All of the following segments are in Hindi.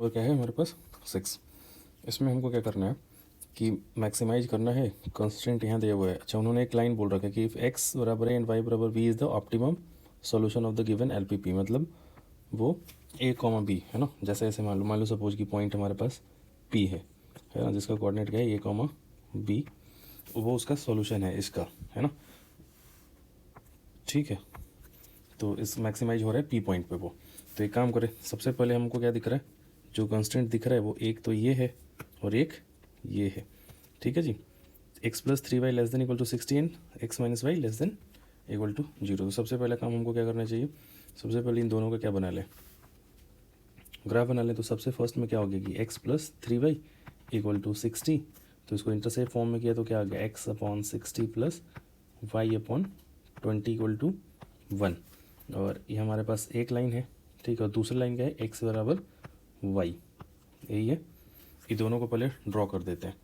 और क्या है हमारे पास 6। इसमें हमको क्या करना है कि मैक्सिमाइज करना है। कंस्टेंट यहाँ दिया हुआ है। अच्छा, उन्होंने एक लाइन बोल रखा है कि इफ़ एक्स बराबर है एंड वाई बराबर b is the optimum solution of the given LPP, मतलब वो ए कॉमा बी है ना। जैसे ऐसे मान लो सपोज की पॉइंट हमारे पास पी है ना, जिसका कोऑर्डिनेट क्या है ए कॉमा बी, वो उसका सॉल्यूशन है इसका, है ना। ठीक है, तो इस मैक्सिमाइज हो रहा है पी पॉइंट पे वो। तो एक काम करें, सबसे पहले हमको क्या दिख रहा है, जो कंस्टेंट दिख रहा है वो एक तो ये है और एक ये है। ठीक है जी, X plus 3y less than equal to 16, X minus Y less than equal to 0। तो सबसे पहला काम हमको क्या करना चाहिए, सबसे पहले इन दोनों का क्या बना लें, ग्राफ बना लें। तो सबसे फर्स्ट में क्या हो गया कि x plus 3y equal to 60, तो इसको इंटरसेप्ट फॉर्म में किया तो क्या आ गया x upon 60 plus y upon 20 equal to 1। और ये हमारे पास एक लाइन है, ठीक है। और दूसरी लाइन क्या है, एक्स बराबर वाई, यही है। ये दोनों को पहले ड्रॉ कर देते हैं,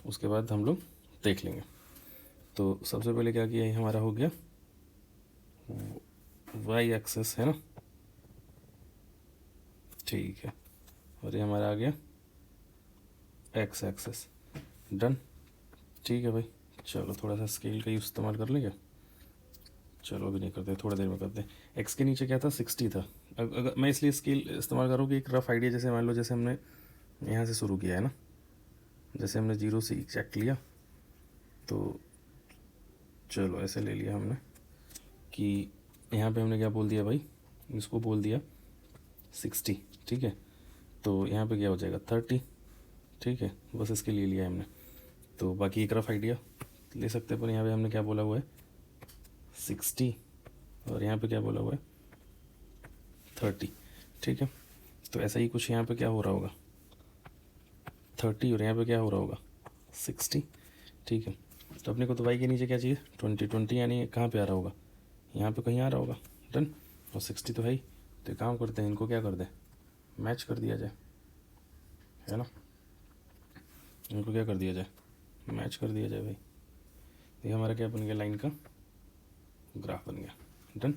उसके बाद हम लोग देख लेंगे। तो सबसे पहले क्या किया, ये हमारा हो गया वाई एक्सेस, है ना, ठीक है। और ये हमारा आ गया एक्स एक्सेस, डन। ठीक है भाई, चलो थोड़ा सा स्केल का यूज़ इस्तेमाल कर लेंगे। चलो अभी नहीं करते, थोड़ा देर में करते हैं। एक्स के नीचे क्या था, 60 था। अगर मैं इसलिए स्केल इस्तेमाल करूँ कि एक रफ आइडिया, जैसे मान लो जैसे हमने यहाँ से शुरू किया है ना, जैसे हमने 0 से एग्जैक्ट लिया, तो चलो ऐसे ले लिया हमने कि यहाँ पे हमने क्या बोल दिया भाई, इसको बोल दिया 60, ठीक है। तो यहाँ पे क्या हो जाएगा 30, ठीक है। बस इसके लिए लिया हमने, तो बाकी एक रफ आइडिया ले सकते हैं। पर यहाँ पे हमने क्या बोला हुआ है 60, और यहाँ पे क्या बोला हुआ है 30, ठीक है। तो ऐसा ही कुछ यहाँ पे क्या हो रहा होगा 30, और यहाँ पे क्या हो रहा होगा 60, ठीक है। तो अपने को तो वाई के नीचे क्या चाहिए 20, यानी कहाँ पे आ रहा होगा, यहाँ पे कहीं आ रहा होगा, डन। और 60 तो है ही। तो एक काम करते हैं, इनको क्या कर दें, मैच कर दिया जाए, है ना। इनको क्या कर दिया जाए, मैच कर दिया जाए भाई। ये हमारा क्या बन गया, लाइन का ग्राफ बन गया, डन,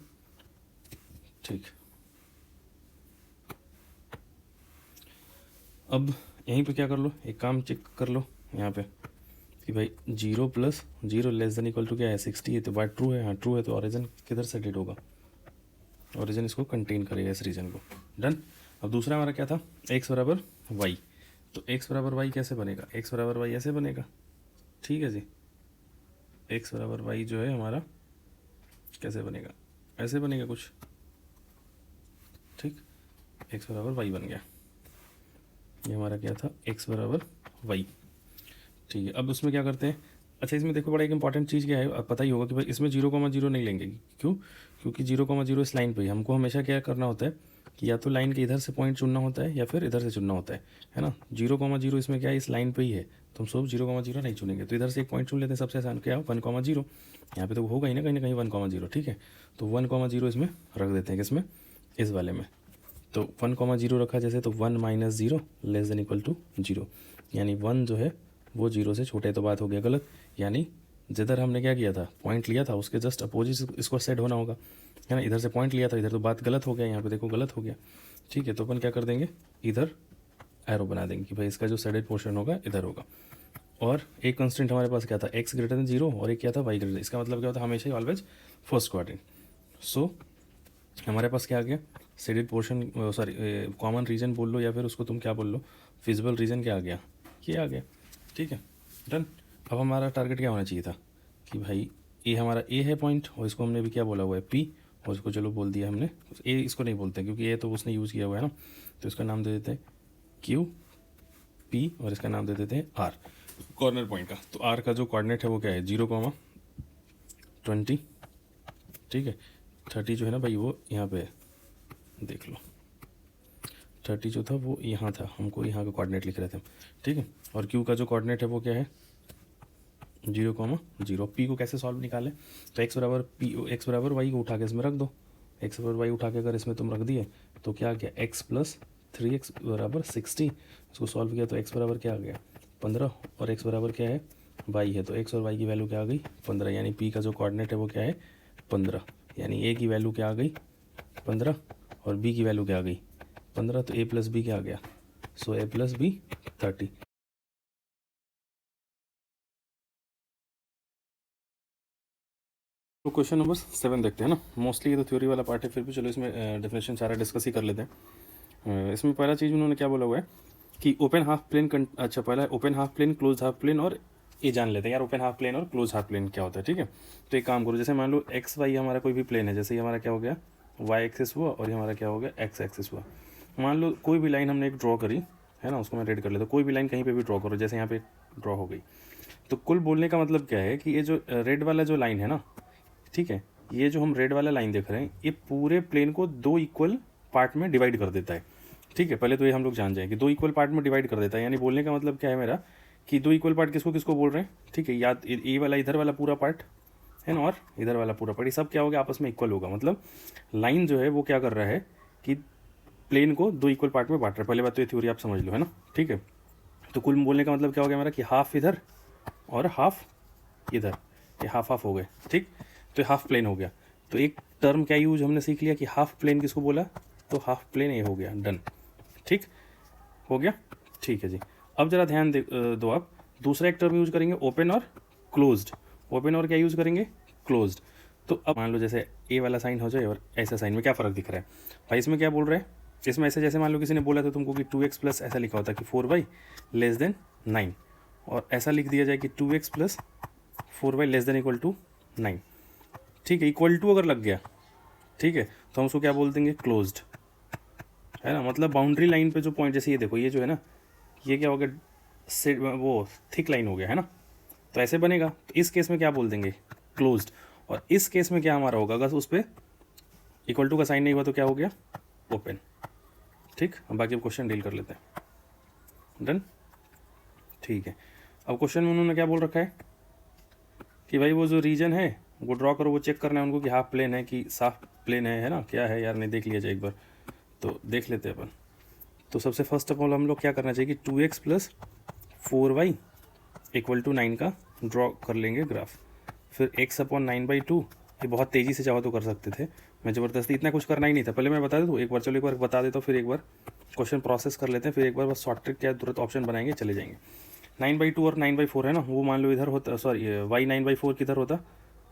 ठीक। अब यहीं पे क्या कर लो, एक काम चेक कर लो यहाँ पे कि भाई 0 plus 0 less than equal to क्या है 60 है। तो बात ट्रू है, हाँ ट्रू है। तो ऑरिजिन किधर से डेट होगा, ऑरिजिन इसको कंटेन करेगा, इस रीजन को, डन। अब दूसरा हमारा क्या था, एक्स बराबर वाई। तो एक्स बराबर वाई कैसे बनेगा, एक्स बराबर वाई ऐसे बनेगा, ठीक है जी। एक्स बराबर वाई जो है हमारा कैसे बनेगा, ऐसे बनेगा कुछ, ठीक। एक्स बराबर वाई बन गया, ये हमारा क्या था एक्स बराबर वाई, ठीक है। अब उसमें क्या करते हैं, अच्छा इसमें देखो बड़ा एक इंपॉर्टेंट चीज़ क्या है, अब पता ही होगा कि भाई इसमें 0,0 नहीं लेंगे, क्यों, क्योंकि 0,0 इस लाइन पे ही हमको हमेशा क्या करना होता है कि या तो लाइन के इधर से पॉइंट चुनना होता है या फिर इधर से चुनना होता है ना। 0,0 इसमें क्या है, इस लाइन पे ही है, तो हम सब 0,0 नहीं चुनेंगे। तो इधर से एक पॉइंट चुन लेते हैं, सबसे आसान क्या है 1,0, यहाँ पे तो होगा ही ना कहीं 1,0, ठीक है। तो 1,0 इसमें रख देते हैं, किसमें, इस वाले में। तो 1,0 रखा जैसे, तो 1 minus 0 less than equal to 0, यानी 1 जो है वो 0 से छोटे, तो बात हो गया गलत। यानी जिधर हमने क्या किया था, पॉइंट लिया था, उसके जस्ट अपोजिट इसको सेट होना होगा, है ना। इधर से पॉइंट लिया था इधर, तो बात गलत हो गया, यहाँ पे देखो गलत हो गया, ठीक है। तो अपन क्या कर देंगे, इधर एरो बना देंगे कि भाई इसका जो सेडेड पोर्शन होगा इधर होगा। और एक कंस्टेंट हमारे पास क्या था, एक्स ग्रेटर देन 0, और एक क्या था वाई ग्रेटर। इसका मतलब क्या होता है, हमेशा ही ऑलवेज फर्स्ट क्वाड्रेंट। सो हमारे पास क्या आ गया, shaded portion, sorry common region बोल लो या फिर उसको तुम क्या बोल लो, फिजिबल रीजन क्या आ गया, ये आ गया, ठीक है, डन। अब हमारा टारगेट क्या होना चाहिए था कि भाई ए हमारा ए है पॉइंट, और इसको हमने भी क्या बोला हुआ है पी, और इसको चलो बोल दिया हमने ए, इसको नहीं बोलते क्योंकि ए तो उसने यूज़ किया हुआ है ना। तो इसका नाम दे देते हैं क्यू पी, और इसका नाम दे देते हैं आर, कॉर्नर पॉइंट का। तो आर का जो कोऑर्डिनेट है वो क्या है 0,20, ठीक है। 30 जो है ना भाई वो यहाँ पे है, देख लो 30 जो था वो यहाँ था, हमको यहाँ का कोऑर्डिनेट लिख रहे थे, ठीक है। और क्यू का जो कोऑर्डिनेट है वो क्या है 0,0। पी को कैसे सॉल्व निकालें, तो एक्स बराबर पी, एक्स बराबर वाई को उठा के इसमें रख दो, एक्स बराबर वाई उठा के अगर इसमें तुम रख दिए तो क्या आ गया एक्स प्लस 3x बराबर 60। इसको सॉल्व किया तो एक्स बराबर क्या आ गया 15, और एक्स बराबर क्या है वाई है, तो एक्स और वाई की वैल्यू क्या आ गई 15, यानी पी का जो कोऑर्डिनेट है वो क्या है 15, यानी ए की वैल्यू क्या आ गई 15, और बी की वैल्यू क्या आ गई 15। तो ए प्लस बी क्या आ गया सो a प्लस बी 30। तो क्वेश्चन नंबर 7 देखते हैं ना। मोस्टली ये तो थ्योरी वाला पार्ट है, फिर भी चलो इसमें डेफिनेशन सारा डिस्कस ही कर लेते हैं। इसमें पहला चीज़ उन्होंने क्या बोला हुआ है कि ओपन हाफ प्लेन, अच्छा पहला open half plane, close half plane, और ये जान लेते हैं यार ओपन हाफ प्लेन और क्लोज हाफ प्लेन क्या होता है। ठीक है, तो एक काम करो, जैसे मान लो एक्स वाई हमारा कोई भी प्लेन है, जैसे ये हमारा क्या हो गया वाई एक्सिस हुआ और ये हमारा क्या हो गया एक्स एक्सिस हुआ। मान लो कोई भी लाइन हमने एक ड्रॉ करी है ना, उसको मैं रेड कर लेता हूँ, कोई भी लाइन कहीं पे भी ड्रॉ करो, जैसे यहाँ पे ड्रॉ हो गई। तो कुल बोलने का मतलब क्या है कि ये जो रेड वाला जो लाइन है ना, ठीक है, ये जो हम रेड वाला लाइन देख रहे हैं ये पूरे प्लेन को दो इक्वल पार्ट में डिवाइड कर देता है। ठीक है, पहले तो ये हम लोग जान जाएं कि दो इक्वल पार्ट में डिवाइड कर देता है, यानी बोलने का मतलब क्या है मेरा कि दो इक्वल पार्ट किसको किसको बोल रहे हैं। ठीक है, याद ये वाला इधर वाला पूरा पार्ट है ना, और इधर वाला पूरा पार्ट, ये सब क्या होगा आपस में इक्वल होगा। मतलब लाइन जो है वो क्या कर रहा है कि प्लेन को दो इक्वल पार्ट में बांट रहा है। पहले बात तो ये थ्योरी आप समझ लो है ना। ठीक है, तो कुल बोलने का मतलब क्या हो गया मेरा कि हाफ इधर और हाफ इधर, ये हाफ हाफ हो गए। ठीक, तो हाफ प्लेन हो गया। तो एक टर्म क्या यूज हमने सीख लिया कि हाफ प्लेन किसको बोला, तो हाफ प्लेन ये हो गया, डन। ठीक हो गया, ठीक है जी। अब जरा ध्यान दो आप, दूसरा एक टर्म यूज करेंगे ओपन और क्लोज्ड। ओपन और क्या यूज करेंगे, क्लोज्ड। तो अब मान लो जैसे ए वाला साइन हो जाए और ऐसा साइन में क्या फ़र्क दिख रहा है भाई, इसमें क्या बोल रहे हैं, इसमें ऐसे जैसे मान लो किसी ने बोला था तुमको कि 2x प्लस ऐसा लिखा होता है कि 4y लेस देन 9, और ऐसा लिख दिया जाए कि 2x plus 4y less than equal to 9। ठीक है, इक्वल टू अगर लग गया, ठीक है, तो हम उसको क्या बोल देंगे, क्लोज्ड, है ना। मतलब बाउंड्री लाइन पे जो पॉइंट, जैसे ये देखो, ये जो है ना, ये क्या हो गया, वो थिक लाइन हो गया है ना, तो ऐसे बनेगा। तो इस केस में क्या बोल देंगे, क्लोज्ड। और इस केस में क्या हमारा होगा, अगर उस पर इक्वल टू का साइन नहीं हुआ तो क्या हो गया, ओपन। ठीक, अब बाकी क्वेश्चन डील कर लेते हैं, डन। ठीक है, अब क्वेश्चन में उन्होंने क्या बोल रखा है कि भाई वो जो रीजन है वो ड्रॉ करो, वो चेक करना है उनको कि हाफ प्लेन है कि साफ प्लेन है ना, क्या है यार, नहीं देख लिया जाए एक बार, तो देख लेते हैं अपन। तो सबसे फर्स्ट ऑफ ऑल हम लोग क्या करना चाहिए कि 2x plus 4y equal to 9 का ड्रॉ कर लेंगे ग्राफ। फिर x अपॉन 9/2, ये बहुत तेज़ी से चाहो तो कर सकते थे, मैं ज़बरदस्ती इतना कुछ करना ही नहीं था, पहले मैं बता दूँ एक बार, चलो एक बार बता देता हूँ, फिर एक बार क्वेश्चन प्रोसेस कर लेते हैं, फिर एक बार बस शॉर्ट ट्रिक क्या तुरंत ऑप्शन बनाएंगे चले जाएंगे। 9/2 और 9/4 है ना, वो मान लो इधर होता, सॉरी y 9/4 किधर होता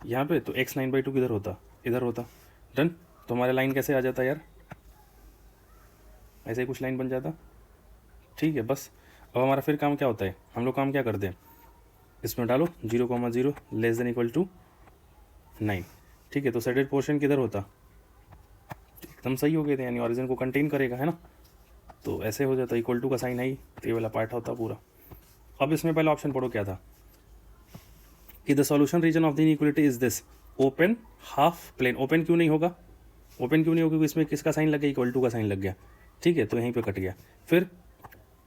यहाँ पे, तो x 9/2 किधर होता, इधर होता, डन। तो हमारा लाइन कैसे आ जाता यार, ऐसे ही कुछ लाइन बन जाता। ठीक है, बस अब हमारा फिर काम क्या होता है, हम लोग काम क्या करते हैं, इसमें डालो 0,0 लेस देन इक्वल टू 9। ठीक है, तो सेडेड पोर्शन किधर होता, एकदम सही हो गए थे, यानी ऑरिजिन को कंटेन करेगा है ना, तो ऐसे हो जाता, इक्वल टू का साइन है, तो ये वाला पार्ट होता पूरा। अब इसमें पहला ऑप्शन पढ़ो क्या था कि the solution region of the inequality is this open half plane. Open क्यों नहीं होगा, ओपन क्यों नहीं होगा, क्योंकि इसमें किसका साइन लग गया, इक्वल टू का साइन लग गया। ठीक है, तो यहीं पे कट गया। फिर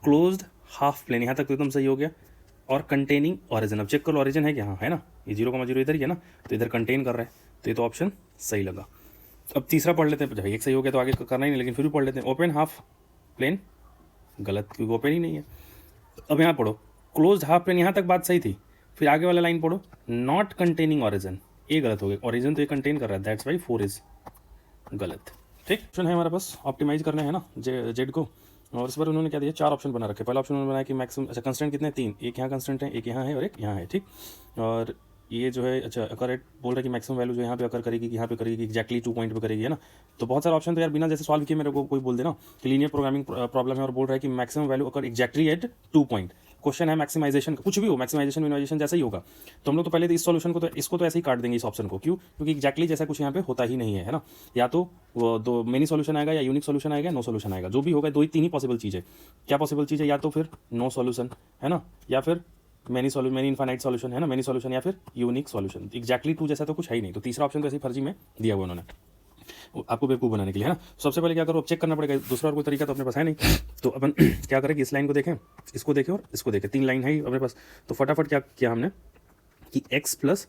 क्लोज्ड हाफ प्लेन, यहाँ तक तो एकदम सही हो गया, और कंटेनिंग ऑरिजिन। अब चेक करो ऑरिजिन है क्या, हाँ है ना, ये 0,0 इधर ही है ना, तो इधर कंटेन कर रहा है, तो ये तो ऑप्शन सही लगा। अब तीसरा पढ़ लेते हैं, भाई एक सही हो गया तो आगे करना ही नहीं, लेकिन फिर भी पढ़ लेते हैं। ओपन हाफ प्लेन गलत, क्योंकि ओपन ही नहीं है। अब यहाँ पढ़ो क्लोज्ड हाफ प्लेन, यहाँ तक बात सही थी, फिर आगे वाला लाइन पढ़ो नॉट कंटेनिंग ऑरिजिन, ये गलत हो गया, ऑरिजिन तो ये कंटेन कर रहा है, दैट्स वाई 4 इज गलत। ठीक, ऑप्शन है हमारे पास, ऑप्टिमाइज करना है ना जेड को, और इस पर उन्होंने क्या दिया, 4 ऑप्शन बना रखे। पहला ऑप्शन उन्होंने बनाया कि मैक्सिमम, अच्छा कंस्टेंट कितने, 3, एक यहाँ कंस्टेंट है, एक यहाँ है और एक यहाँ है। ठीक, और ये जो है अच्छा अकर बोल रहा है कि मैक्सिमम वैल्यू जो यहाँ पे अकर करेगी, यहाँ पे करेगी, एक्जैक्टली 2 पॉइंट पे करेगी, है ना। तो बहुत सारे ऑप्शन तो यार बिना जैसे सॉल्व किए मेरे को कोई बोल देना कि लीनियर प्रोग्रामिंग प्रॉब्लम है और बोल रहा है कि मैक्सिमम वैल्यू अकर एक्जैक्टली एट 2 पॉइंट। क्वेश्चन है मैक्सिमाइजेशन, कुछ भी हो, मैक्सिमाइजेशन मिनिमाइजेशन जैसा ही होगा, तो हम लोग तो पहले तो इस सॉल्यूशन को, तो इसको तो ऐसे ही काट देंगे इस ऑप्शन को, क्यों, क्योंकि एक्जैक्टली जैसा कुछ यहाँ पे होता ही नहीं है ना। या तो वो दो मेनी सॉल्यूशन आएगा, या यूनिक सॉल्यूशन आएगा, नो सॉल्यूशन आएगा, जो भी होगा, दो ही 3 ही पॉसिबल चीज़ है। क्या पॉसिबल चीज़ है, या तो फिर नो सॉल्यूशन है ना, या फिर मैनी इनफाइनाइट सॉल्यूशन है ना, मैनी सॉल्यूशन, या फिर यूनिक सॉल्यूशन। एक्जैक्टली 2 जैसा तो कुछ है ही नहीं, तो तीसरा ऑप्शन तो ऐसी फर्जी में दिया हुआ उन्होंने आपको बेवकूफ़ बनाने के लिए, है ना। सबसे पहले क्या करो, अब चेक करना पड़ेगा, दूसरा और कोई तरीका तो अपने पास है नहीं, तो अपन क्या करें कि इस लाइन को देखें, इसको देखें और इसको देखें, 3 लाइन है ही अपने पास। तो फटाफट क्या किया हमने कि x plus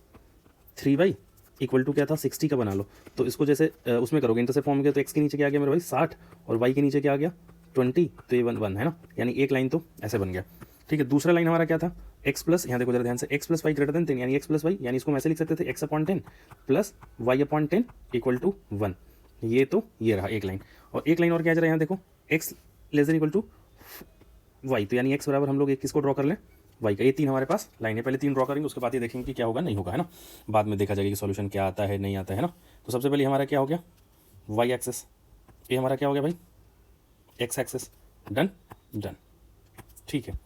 3y equal to क्या था, 60 का बना लो। तो इसको जैसे उसमें करोगे इंटरसेप्ट फॉर्म किया, तो x के नीचे क्या आ गया मेरे भाई 60, और y के नीचे क्या आ गया 20, तो ये 1 है ना, यानी एक लाइन तो ऐसे बन गया। ठीक है, दूसरा लाइन हमारा क्या था, x प्लस, यहाँ देखो जरा ध्यान से, x plus y greater than 10, यानी x प्लस वाई, यानी इसको हम ऐसे लिख सकते थे x upon 10 plus y upon 10 equal to 1। ये तो ये रहा एक लाइन, और एक लाइन और क्या जा रहा है यहाँ देखो, x less than equal to y, तो यानी एक्स बराबर हम लोग एक किसको ड्रॉ कर लें, वाई का। ये 3 हमारे पास लाइन है, पहले 3 ड्रॉ करेंगे, उसके बाद ये देखेंगे कि क्या होगा नहीं होगा, है ना, बाद में देखा जाएगा कि सॉल्यूशन क्या आता है नहीं आता है ना। तो सबसे पहले हमारा क्या हो गया, वाई एक्सेस, ये हमारा क्या हो गया भाई, एक्स एक्सेस। डन डन, ठीक है।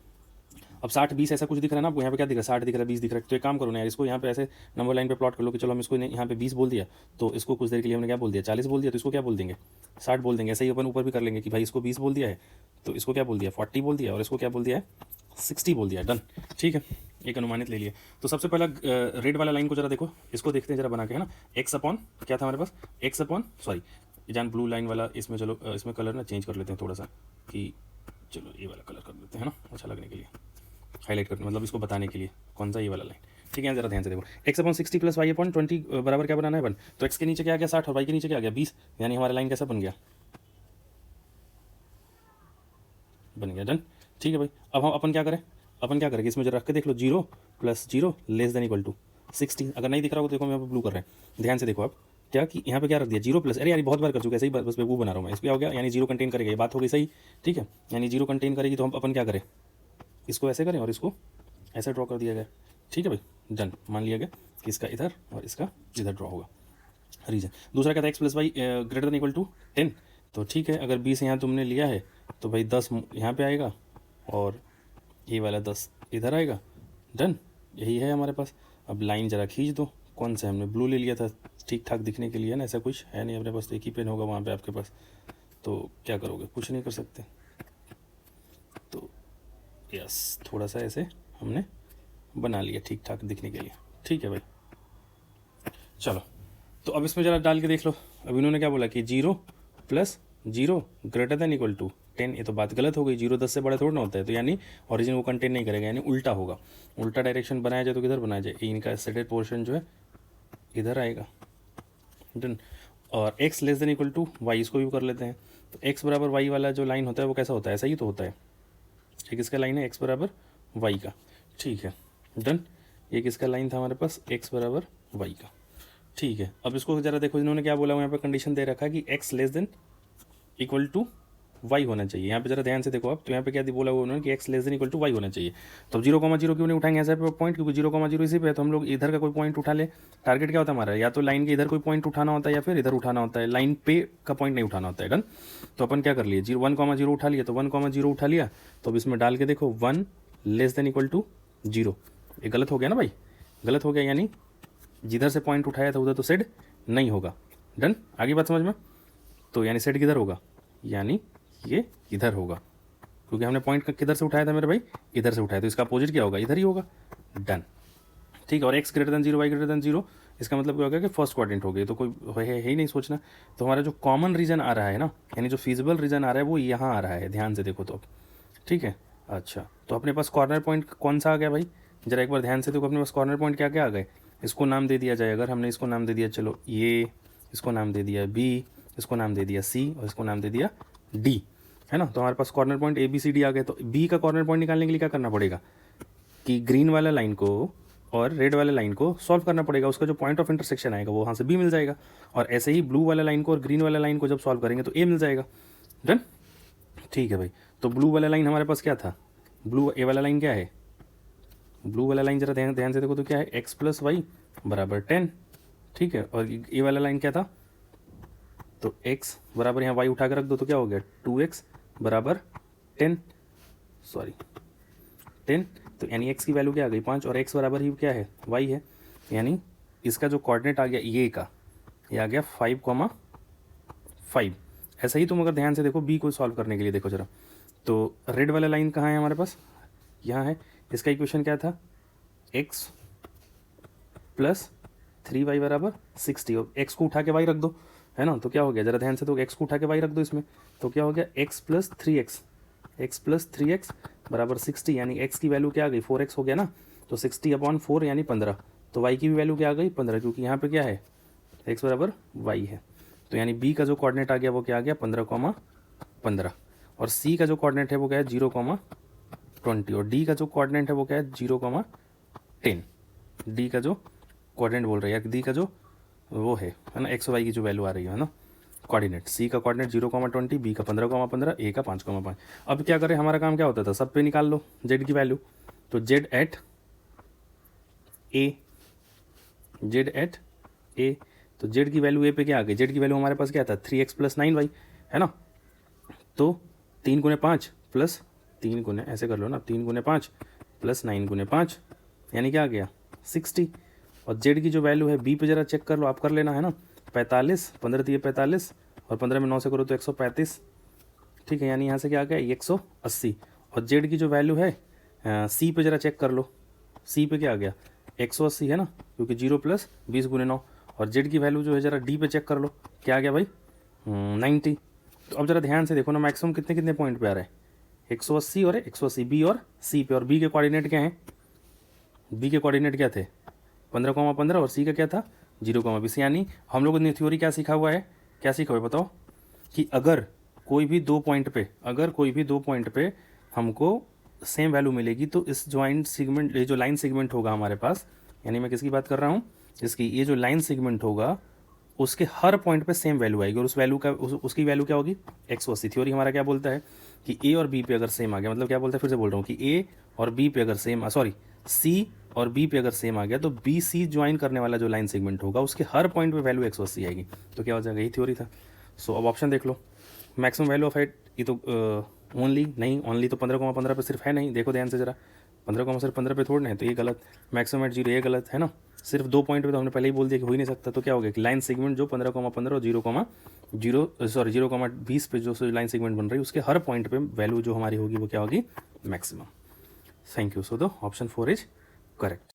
अब 60 20 ऐसा कुछ दिख रहा है ना आपको, यहाँ पे क्या दिख रहा है, 60 दिख रहा है, 20 दिख रहा है, तो एक काम करो ना यार, इसको यहाँ पे ऐसे नंबर लाइन पे प्लॉट कर लो कि चलो हम इसको यहाँ पे 20 बोल दिया, तो इसको कुछ देर के लिए हमने क्या बोल दिया, 40 बोल दिया, तो इसको क्या बोल देंगे, 60 बोल देंगे। ऐसे ही अपन ऊपर भी कर लेंगे कि भाई इसको 20 बोल दिया है, तो इसको क्या बोल दिया, 40 बोल दिया, और इसको क्या बोल दिया है, 60 बोल दिया। डन, ठीक है, एक अनुमानित ले लिए। तो सबसे पहला रेड वाला लाइन को जरा देखो, इसको देखते हैं जरा बना के, है ना, एक्स अपॉन क्या था हमारे पास, एक्स अपॉन सॉरी जान ब्लू लाइन वाला, इसमें चलो इसमें कलर ना चेंज कर लेते हैं थोड़ा सा, कि चलो ये वाला कलर कर देते हैं ना, अच्छा लगने के लिए, हाईलाइट करते मतलब इसको बताने के लिए कौन सा ये वाला लाइन, ठीक है। जरा ध्यान से देखो, x upon 60 plus y upon 20 बराबर क्या बनाना है 1, तो एक्स के नीचे क्या आ गया 60 और वाई के नीचे क्या आ गया 20, यानी हमारा लाइन कैसा बन गया, बन गया। डन, ठीक है भाई। अब हम अपन क्या करें, अपन क्या करेंगे, इसमें जरा रख के देख लो, 0 + 0 लेस देन इक्वल टू 60। अगर नहीं दिख रहा हो तो देखो, मैं यहाँ पे ब्लू कर रहे हैं, ध्यान से देखो आप क्या कि यहाँ पे क्या रख दिया 0 प्लस, अरे यार बहुत बार कर चुके, सही बस वो बना रहा हूँ मैं, इसको क्या हो गया, यानी 0 कंटेन करेगा, ये बात हो गई सही, ठीक है, यानी 0 कंटेन करेगी, तो हम अपन क्या करें, इसको ऐसे करें और इसको ऐसे ड्रॉ कर दिया गया, ठीक है भाई। डन, मान लिया गया कि इसका इधर और इसका इधर ड्रॉ होगा। रीजन दूसरा क्या था, x plus y greater than equal to 10, तो ठीक है, अगर 20 यहाँ तुमने लिया है तो भाई 10 यहाँ पे आएगा और ये वाला 10 इधर आएगा। डन, यही है हमारे पास। अब लाइन ज़रा खींच दो, कौन सा हमने ब्लू ले लिया था ठीक ठाक दिखने के लिए ना, ऐसा कुछ है नहीं अपने पास, तो एक ही पेन होगा वहाँ पे आपके पास, तो क्या करोगे, कुछ नहीं कर सकते, तो यस थोड़ा सा ऐसे हमने बना लिया ठीक ठाक दिखने के लिए, ठीक है भाई। चलो, तो अब इसमें ज़रा डाल के देख लो, अब इन्होंने क्या बोला कि 0 + 0 ग्रेटर देन इक्वल टू 10, ये तो बात गलत हो गई, 0 10 से बड़ा थोड़ा ना होता है, तो यानी ओरिजिन वो कंटेन नहीं करेगा, यानी उल्टा होगा, उल्टा डायरेक्शन बनाया जाए तो किधर बनाया जाए, इनका सेटेड पोर्शन जो है इधर आएगा। डन, और x less than equal to y, इसको भी कर लेते हैं, तो x बराबर वाई वाला जो लाइन होता है वो कैसा होता है, ऐसा ही तो होता है, ये किसका लाइन है, x बराबर वाई का, ठीक है। डन, ये किसका लाइन था हमारे पास, x बराबर वाई का, ठीक है। अब इसको ज़रा देखो, इन्होंने क्या बोला, यहाँ पे कंडीशन दे रखा है कि x less than equal to y होना चाहिए, यहाँ पे जरा ध्यान से देखो आप, तो यहाँ पे क्या बोला हुआ उन्होंने कि x less than equal to y होना चाहिए। तो 0,0 क्यों नहीं उठाएंगे ऐसा पे पॉइंट, क्योंकि 0,0 इसी पे है, तो हम लोग इधर का कोई पॉइंट उठा ले। टारगेट क्या होता है हमारा, या तो लाइन के इधर कोई पॉइंट उठाना होता है या फिर इधर उठाना होता है, लाइन पे का पॉइंट नहीं उठाना होता है। डन, तो अपन क्या कर लिए, 1,0 उठा लिया, तो 1,0 उठा लिया, तो अब इसमें डाल के देखो 1 लेस देन इक्वल टू 0, ये गलत हो गया ना भाई, गलत हो गया, यानी जिधर से पॉइंट उठाया था उधर तो सेट नहीं होगा। डन, आगे बात समझ में, तो यानी सेट किधर होगा, यानी ये इधर होगा, क्योंकि हमने पॉइंट किधर से उठाया था मेरे भाई, इधर से उठाया, तो इसका अपोजिट क्या होगा, इधर ही होगा। डन, ठीक है। और x greater than 0 y greater than 0, इसका मतलब क्या होगा कि फर्स्ट क्वाड्रेंट हो गई, तो कोई है ही नहीं सोचना। तो हमारा जो कॉमन रीजन आ रहा है ना, यानी जो फीजिबल रीजन आ रहा है वो यहाँ आ रहा है, ध्यान से देखो तो, ठीक है। अच्छा, तो अपने पास कॉर्नर पॉइंट कौन सा आ गया भाई, जरा एक बार ध्यान से देखो, अपने पास कॉर्नर पॉइंट क्या क्या आ गए, इसको नाम दे दिया जाए, अगर हमने इसको नाम दे दिया, चलो ये, इसको नाम दे दिया B, इसको नाम दे दिया C, और इसको नाम दे दिया D, है ना। तो हमारे पास कॉर्नर पॉइंट ABCD आ गए। तो B का कॉर्नर पॉइंट निकालने के लिए क्या करना पड़ेगा कि ग्रीन वाला लाइन को और रेड वाले लाइन को सॉल्व करना पड़ेगा, उसका जो पॉइंट ऑफ इंटरसेक्शन आएगा वो वहाँ से B मिल जाएगा, और ऐसे ही ब्लू वाला लाइन को और ग्रीन वाला लाइन को जब सॉल्व करेंगे तो A मिल जाएगा। डन, ठीक है भाई। तो ब्लू वाला लाइन हमारे पास क्या था, ब्लू ए वाला लाइन क्या है, ब्लू वाला लाइन जरा ध्यान से देखो तो क्या है, x + y बराबर 10, ठीक है। और ए वाला लाइन क्या था, तो x बराबर यहाँ y उठा के रख दो तो क्या हो गया 2x बराबर 10, सॉरी 10, तो यानी x की वैल्यू क्या आ गई 5, और x बराबर ही क्या है y है, यानी इसका जो कोऑर्डिनेट आ गया ये का, ये आ गया 5,5। ऐसा ही तुम अगर ध्यान से देखो b को सॉल्व करने के लिए देखो जरा, तो रेड वाला लाइन कहाँ है हमारे पास, यहाँ है, इसका इक्वेशन क्या था, x + 3y बराबर 60, और x को उठा के y रख दो, है ना, तो क्या हो गया, जरा ध्यान से, तो x को उठा के y रख दो इसमें, तो क्या हो गया x + 3x बराबर 60, यानी x की वैल्यू क्या आ गई 4x हो गया ना, तो 60/4 यानी 15, तो y की भी वैल्यू क्या आ गई 15, क्योंकि यहाँ पे क्या है x बराबर y है, तो यानी b का जो कोऑर्डिनेट आ गया वो क्या आ गया 15,15, और c का जो कोऑर्डिनेट है वो क्या है 0,20, और d का जो कोऑर्डिनेट है वो क्या है 0,10, d का जो कोऑर्डिनेट बोल रहे हैं, डी का जो वो है ना, एक्स वाई की जो वैल्यू आ रही है ना, कोऑर्डिनेट, सी का कोऑर्डिनेट 0,20, बी का 15,15, ए का 5,5। अब क्या करें, हमारा काम क्या होता था, सब पे निकाल लो जेड की वैल्यू। तो जेड एट ए, जेड एट ए, तो जेड की वैल्यू ए पे क्या आ गई, जेड की वैल्यू हमारे पास क्या था 3x + 9y, है ना। तो 3 × 5 प्लस 3 × ऐसे कर लो ना, 3 × 5 प्लस 9 × 5 यानी क्या आ गया 60। और जेड की जो वैल्यू है बी पे ज़रा चेक कर लो, आप कर लेना, है ना। 45, 15 दिए 45 और 15 में 9 से करो तो 135, ठीक है। यानी यहाँ से क्या आ गया 180। और जेड की जो वैल्यू है सी पे ज़रा चेक कर लो, सी पे क्या आ गया 180, है ना, क्योंकि 0 + 20 × 9। और जेड की वैल्यू जो है ज़रा डी पे चेक कर लो, क्या आ गया भाई 90। तो अब ज़रा ध्यान से देखो ना, मैक्सिमम कितने कितने पॉइंट पे आ रहा है 180 और 180, बी और सी पे। और बी के कोऑर्डिनेट क्या हैं, बी के कोऑर्डिनेट क्या थे 15,15 और सी का क्या था 0,20। यानी हम लोगों ने थ्योरी क्या सीखा हुआ है, क्या सीखा हुआ है बताओ, कि अगर कोई भी दो पॉइंट पे हमको सेम वैल्यू मिलेगी तो इस जॉइंट सेगमेंट, ये जो लाइन सेगमेंट होगा हमारे पास, यानी मैं किसकी बात कर रहा हूँ, इसकी ये जो लाइन सेगमेंट होगा उसके हर पॉइंट पे सेम वैल्यू आएगी। और उस वैल्यू का उसकी वैल्यू क्या होगी 180। थ्योरी हमारा क्या बोलता है कि ए और बी पे अगर सेम आ गया, मतलब क्या बोलता है, फिर से बोल रहा हूँ कि ए और बी पे अगर सेम, सॉरी सी और बी पे अगर सेम आ गया तो बी सी ज्वाइन करने वाला जो लाइन सेगमेंट होगा उसके हर पॉइंट पे वैल्यू 180 आएगी। तो क्या हो जाएगा, यही थ्योरी था। सो अब ऑप्शन देख लो, मैक्सिमम वैल्यू ऑफ हाइट, ये तो ओनली नहीं, ओनली तो 15,15 पे सिर्फ है नहीं, देखो ध्यान से जरा, 15,15 पे थोड़ा है, तो ये गलत। मैक्सिमम एट 0 ये गलत, है ना। सिर्फ 2 पॉइंट पे तो हमने पहले ही बोल दिया कि हो ही नहीं सकता। तो क्या हो गया कि लाइन सेगमेंट जो 15,15 और 0,20 पे जो लाइन सेगमेंट बन रही है उसके हर पॉइंट पे वैल्यू जो हमारी होगी वो क्या होगी maximum. Thank you. So the option 4 is correct.